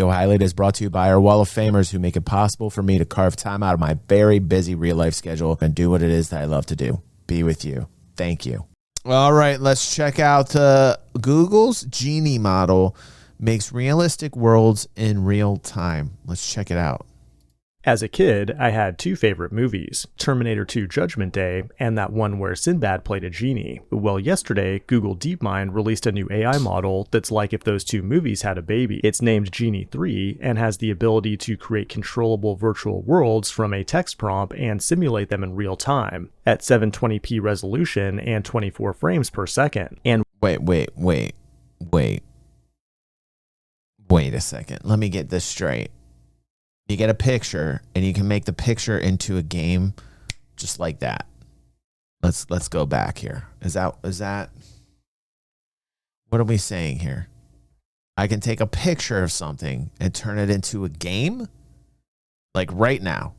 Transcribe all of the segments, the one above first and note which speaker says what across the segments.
Speaker 1: Video Highlight is brought to you by our Wall of Famers who make it possible for me to carve time out of my very busy real life schedule and do what it is that I love to do. Be with you. Thank you. All right, let's check out Google's Genie model makes realistic worlds in real time. Let's check it out.
Speaker 2: As a kid, I had two favorite movies, Terminator 2 Judgment Day and that one where Sinbad played a genie. Well, yesterday, Google DeepMind released a new AI model that's like if those two movies had a baby. It's named Genie 3 and has the ability to create controllable virtual worlds from a text prompt and simulate them in real time at 720p resolution and 24 frames per second. And
Speaker 1: Wait a second. Let me get this straight. You get a picture and you can make the picture into a game just like that. Let's go back here. Is that what are we saying here? I can take a picture of something and turn it into a game like right now.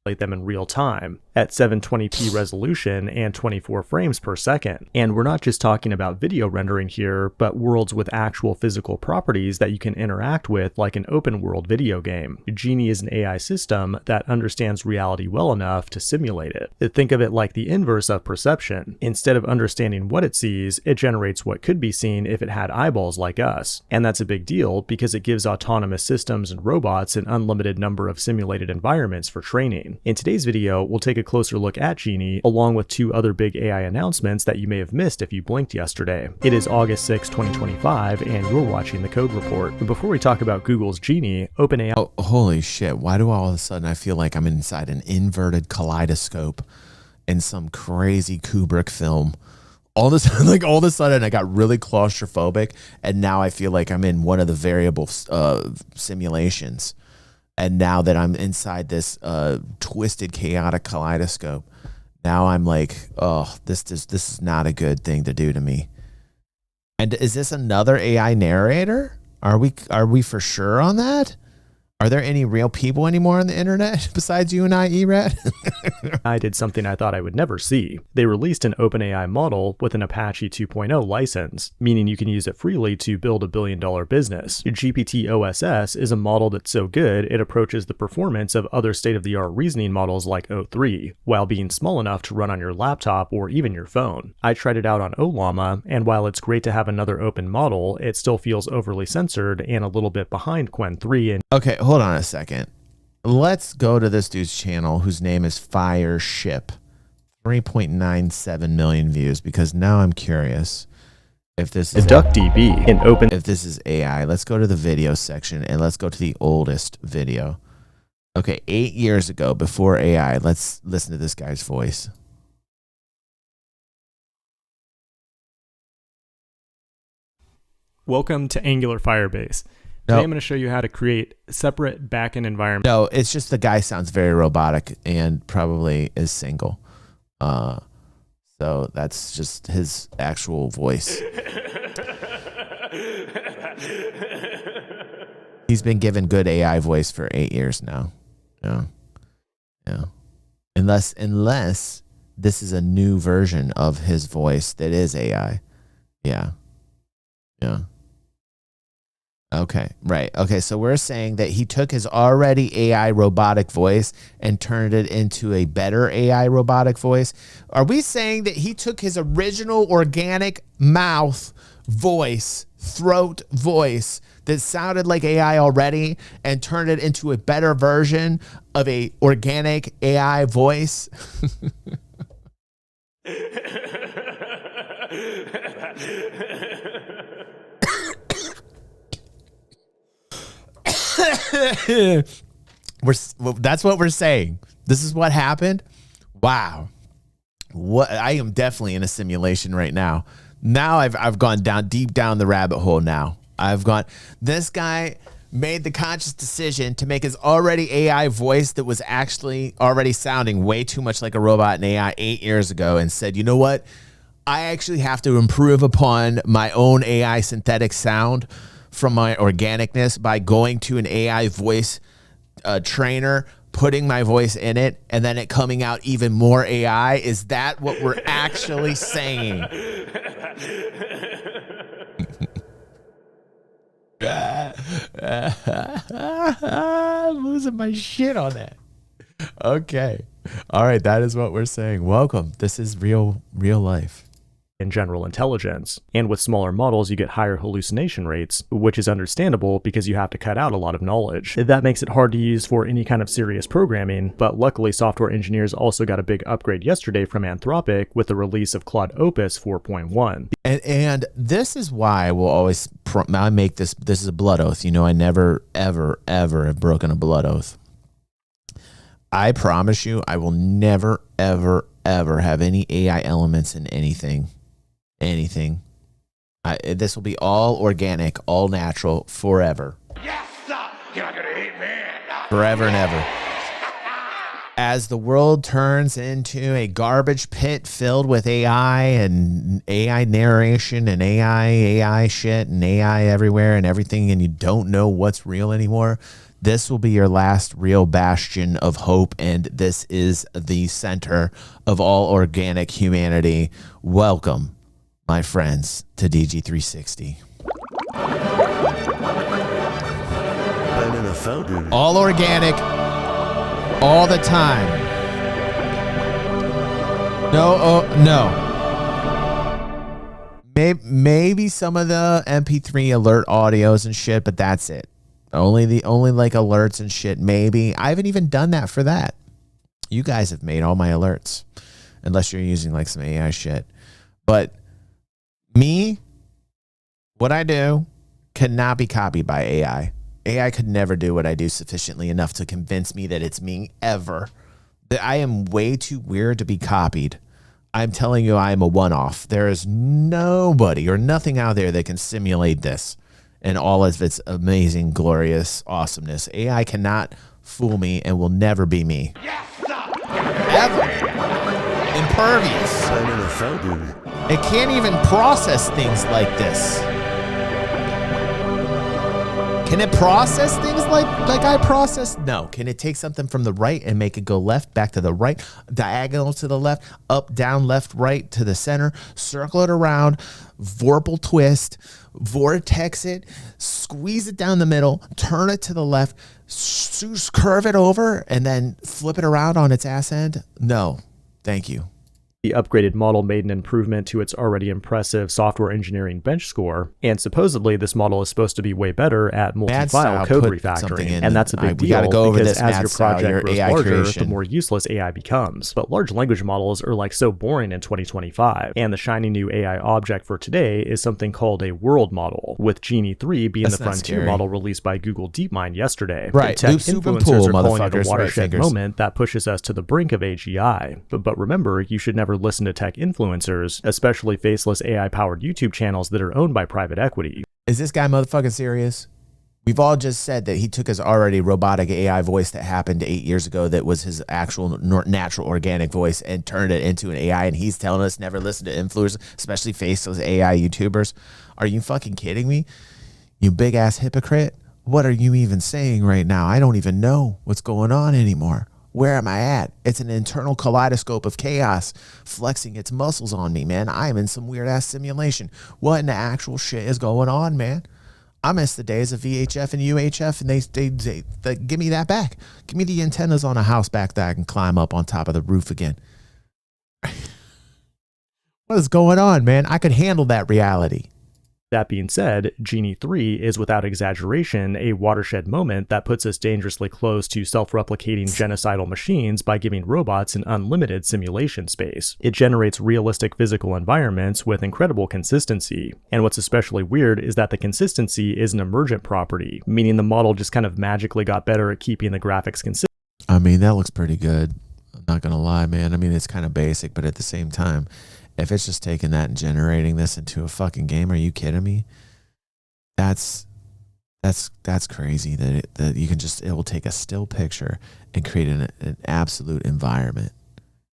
Speaker 2: Them in real time at 720p resolution and 24 frames per second. And we're not just talking about video rendering here, but worlds with actual physical properties that you can interact with like an open world video game. Genie is an AI system that understands reality well enough to simulate it. Think of it like the inverse of perception. Instead of understanding what it sees, it generates what could be seen if it had eyeballs like us. And that's a big deal because it gives autonomous systems and robots an unlimited number of simulated environments for training. In today's video, we'll take a closer look at Genie, along with two other big AI announcements that you may have missed if you blinked yesterday. It is August 6, 2025, and you're watching the Code Report. But before we talk about Google's Genie, OpenAI...
Speaker 1: Oh, holy shit. Why do all of a sudden I feel like I'm inside an inverted kaleidoscope in some crazy Kubrick film? All of a sudden I got really claustrophobic, and now I feel like I'm in one of the variable simulations. And now that I'm inside this twisted, chaotic kaleidoscope, now I'm like, oh, this is not a good thing to do to me. And is this another AI narrator? Are we for sure on that? Are there any real people anymore on the internet besides you and I, Erad?
Speaker 2: I did something I thought I would never see. They released an OpenAI model with an Apache 2.0 license, meaning you can use it freely to build a billion-dollar business. GPT-OSS is a model that's so good it approaches the performance of other state-of-the-art reasoning models like O3, while being small enough to run on your laptop or even your phone. I tried it out on Ollama, and while it's great to have another open model, it still feels overly censored and a little bit behind Qwen 3 and...
Speaker 1: Okay, hold on a second. Let's go to this dude's channel whose name is Fireship. 3.97 million views, because now I'm curious if this is
Speaker 2: DuckDB in open.
Speaker 1: If this is AI. Let's go to the video section and let's go to the oldest video. Okay, 8 years ago, before AI. Let's listen to this guy's voice.
Speaker 2: Welcome to Angular Firebase. Today I'm going to show you how to create separate backend environments.
Speaker 1: No, it's just the guy sounds very robotic and probably is single. So that's just his actual voice. He's been given good AI voice for 8 years now. Yeah. Unless this is a new version of his voice that is AI. Yeah. Okay, right. Okay, so we're saying that he took his already AI robotic voice and turned it into a better AI robotic voice. Are we saying that he took his original organic mouth voice, throat voice that sounded like AI already and turned it into a better version of a organic AI voice? That's what we're saying. This is what happened. Wow. I am definitely in a simulation right now. Now I've gone deep down the rabbit hole now. This guy made the conscious decision to make his already AI voice that was actually already sounding way too much like a robot in AI 8 years ago and said, you know what? I actually have to improve upon my own AI synthetic sound from my organicness by going to an AI voice trainer, putting my voice in it, and then it coming out even more AI. Is that what we're actually saying? I'm losing my shit on that. Okay. All right. That is what we're saying. Welcome. This is real life.
Speaker 2: In general intelligence. And with smaller models, you get higher hallucination rates, which is understandable because you have to cut out a lot of knowledge. That makes it hard to use for any kind of serious programming, but luckily software engineers also got a big upgrade yesterday from Anthropic with the release of Claude Opus 4.1.
Speaker 1: And this is why I will always, I make this is a blood oath. You know, I never, ever, ever have broken a blood oath. I promise you, I will never, ever, ever have any AI elements in anything. This will be all organic, all natural, forever.
Speaker 3: Yes, sir. You're not gonna hate me.
Speaker 1: Forever and ever. As the world turns into a garbage pit filled with AI and AI narration and AI shit and AI everywhere and everything, and you don't know what's real anymore, this will be your last real bastion of hope, and this is the center of all organic humanity. Welcome, my friends, to DG360. All organic, all the time. No. Maybe some of the MP3 alert audios and shit, but that's it. Only like alerts and shit. Maybe I haven't even done that for that. You guys have made all my alerts, unless you're using like some AI shit. But me, what I do cannot be copied by AI. AI could never do what I do sufficiently enough to convince me that it's me ever. That I am way too weird to be copied. I'm telling you, I am a one-off. There is nobody or nothing out there that can simulate this and all of its amazing, glorious awesomeness. AI cannot fool me and will never be me.
Speaker 3: Yes, sir.
Speaker 1: Ever. Impervious. It can't even process things like this. Can it process things like I process? No. Can it take something from the right and make it go left, back to the right, diagonal to the left, up, down, left, right, to the center, circle it around, vorpal twist, vortex it, squeeze it down the middle, turn it to the left, curve it over, and then flip it around on its ass end? No. Thank you.
Speaker 2: The upgraded model made an improvement to its already impressive software engineering bench score, and supposedly this model is supposed to be way better at multi-file code refactoring, and that's a big deal because as your project grows larger, the more useless AI becomes. But large language models are like so boring in 2025, and the shiny new AI object for today is something called a world model, with Genie 3 being the frontier model released by Google DeepMind yesterday.
Speaker 1: Right,
Speaker 2: tech influencers are calling it a watershed moment that pushes us to the brink of AGI. But remember, you should never listen to tech influencers, especially faceless AI-powered YouTube channels that are owned by private equity.
Speaker 1: Is this guy motherfucking serious? We've all just said that he took his already robotic AI voice that happened 8 years ago that was his actual natural organic voice and turned it into an AI, and he's telling us never listen to influencers, especially faceless AI YouTubers. Are you fucking kidding me? You big-ass hypocrite? What are you even saying right now? I don't even know what's going on anymore. Where am I at? It's an internal kaleidoscope of chaos flexing its muscles on me, man. I am in some weird ass simulation. What in the actual shit is going on, man? I miss the days of VHF and UHF, and they give me that back. Give me the antennas on a house back that I can climb up on top of the roof again. What is going on, man? I could handle that reality.
Speaker 2: That being said, Genie 3 is without exaggeration a watershed moment that puts us dangerously close to self-replicating genocidal machines by giving robots an unlimited simulation space. It generates realistic physical environments with incredible consistency, and what's especially weird is that the consistency is an emergent property, meaning the model just kind of magically got better at keeping the graphics consistent.
Speaker 1: I mean, that looks pretty good. I'm not gonna lie, man. I mean, it's kind of basic, but at the same time, if it's just taking that and generating this into a fucking game, are you kidding me? That's crazy that you can just, it will take a still picture and create an absolute environment.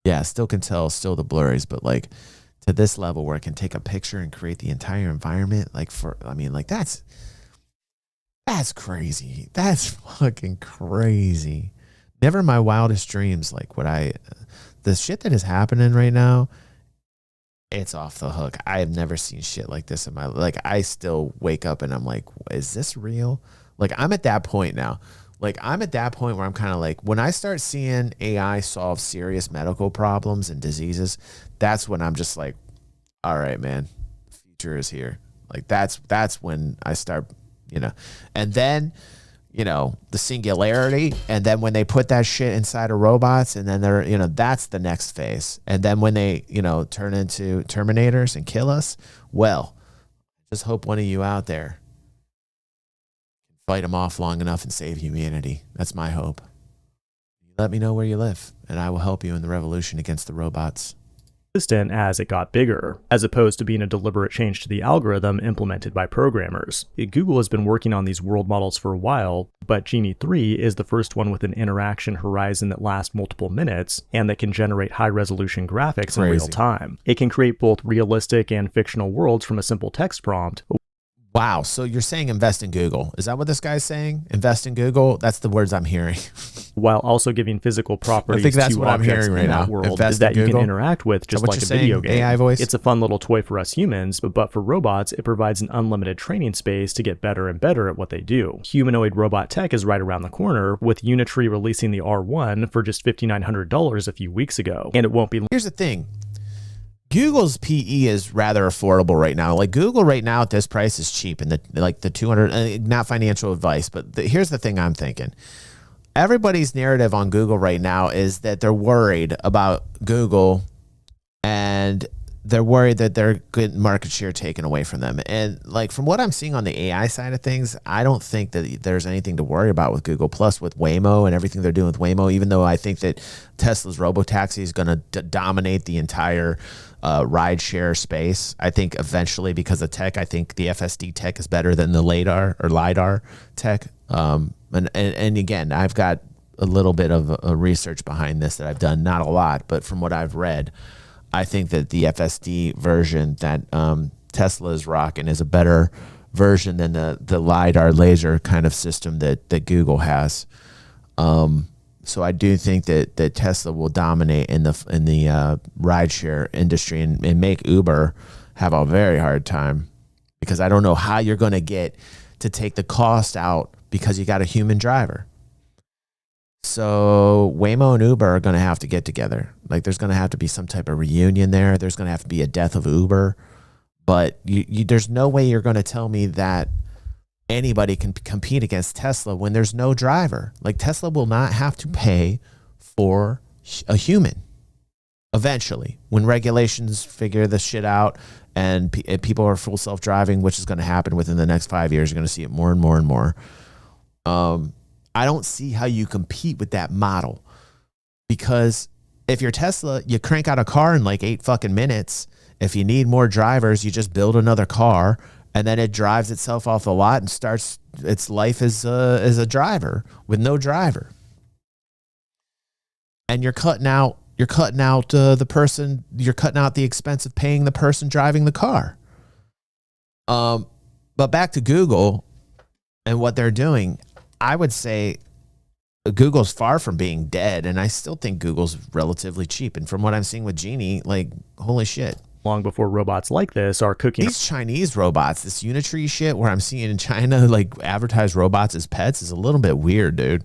Speaker 1: Yeah, still can tell still the blurries, but like to this level where it can take a picture and create the entire environment, that's crazy. That's fucking crazy. Never in my wildest dreams, like the shit that is happening right now it's off the hook. I have never seen shit like this in my, like, I still wake up and I'm like, is this real? Like, I'm at that point now. Like, I'm at that point where I'm kind of like, when I start seeing AI solve serious medical problems and diseases, that's when I'm just like, all right, man, the future is here. Like, that's when I start, you know, and then, you know, the singularity. And then when they put that shit inside of robots, and then they're, you know, that's the next phase. And then when they, you know, turn into Terminators and kill us, well, just hope one of you out there can fight them off long enough and save humanity. That's my hope. Let me know where you live, and I will help you in the revolution against the robots.
Speaker 2: As it got bigger, as opposed to being a deliberate change to the algorithm implemented by programmers. Google has been working on these world models for a while, but Genie 3 is the first one with an interaction horizon that lasts multiple minutes and that can generate high-resolution graphics in real time. It can create both realistic and fictional worlds from a simple text prompt.
Speaker 1: Wow, so you're saying invest in Google. Is that what this guy's saying? Invest in Google? That's the words I'm hearing.
Speaker 2: While also giving physical properties
Speaker 1: I think that's
Speaker 2: to
Speaker 1: what I'm
Speaker 2: objects
Speaker 1: hearing right
Speaker 2: in
Speaker 1: now.
Speaker 2: that world
Speaker 1: Invest
Speaker 2: that
Speaker 1: in
Speaker 2: you can
Speaker 1: Google?
Speaker 2: interact with just like a video game.
Speaker 1: AI voice?
Speaker 2: It's a fun little toy for us humans, but for robots, it provides an unlimited training space to get better and better at what they do. Humanoid robot tech is right around the corner, with Unitree releasing the R1 for just $5,900 a few weeks ago. And it won't be...
Speaker 1: Here's the thing. Google's PE is rather affordable right now. Like, Google right now at this price is cheap, and the 200, not financial advice, but here's the thing I'm thinking. Everybody's narrative on Google right now is that they're worried about Google, and they're worried that they're getting market share taken away from them. And like, from what I'm seeing on the AI side of things, I don't think that there's anything to worry about with Google. Plus with Waymo and everything they're doing with Waymo, even though I think that Tesla's robotaxi is going to dominate the entire ride share space. I think eventually, because of tech, I think the FSD tech is better than the LiDAR tech. And again, I've got a little bit of a research behind this that I've done, not a lot, but from what I've read, I think that the FSD version that Tesla is rocking is a better version than the LiDAR laser kind of system that Google has. So I do think that Tesla will dominate in the rideshare industry and make Uber have a very hard time, because I don't know how you're going to get to take the cost out because you got a human driver. So Waymo and Uber are going to have to get together. Like, there's going to have to be some type of reunion there. There's going to have to be a death of Uber. But there's no way you're going to tell me that anybody can compete against Tesla when there's no driver. Like, Tesla will not have to pay for a human eventually, when regulations figure this shit out and people are full self-driving, which is going to happen within the next 5 years. You're going to see it more and more and more. I don't see how you compete with that model, because if you're Tesla, you crank out a car in like 8 fucking minutes. If you need more drivers, you just build another car, and then it drives itself off the lot and starts its life as a driver with no driver. And you're cutting out the person. You're cutting out the expense of paying the person driving the car. But back to Google and what they're doing, I would say Google's far from being dead, and I still think Google's relatively cheap. And from what I'm seeing with Genie, like, holy shit.
Speaker 2: Long before robots like this are cooking.
Speaker 1: These Chinese robots, this Unitree shit where I'm seeing in China, like, advertise robots as pets is a little bit weird, dude.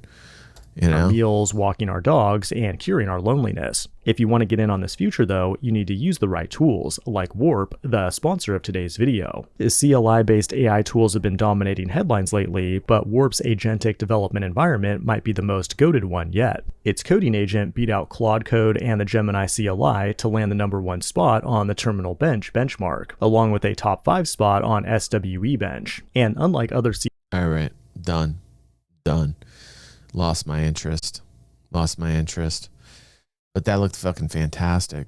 Speaker 1: You know?
Speaker 2: Our meals, walking our dogs, and curing our loneliness. If you want to get in on this future, though, you need to use the right tools, like Warp, the sponsor of today's video. CLI-based AI tools have been dominating headlines lately, but Warp's agentic development environment might be the most goated one yet. Its coding agent beat out Claude Code and the Gemini CLI to land the #1 spot on the Terminal Bench benchmark, along with a top 5 spot on SWE Bench. And unlike other
Speaker 1: All right, done. Lost my interest. But that looked fucking fantastic.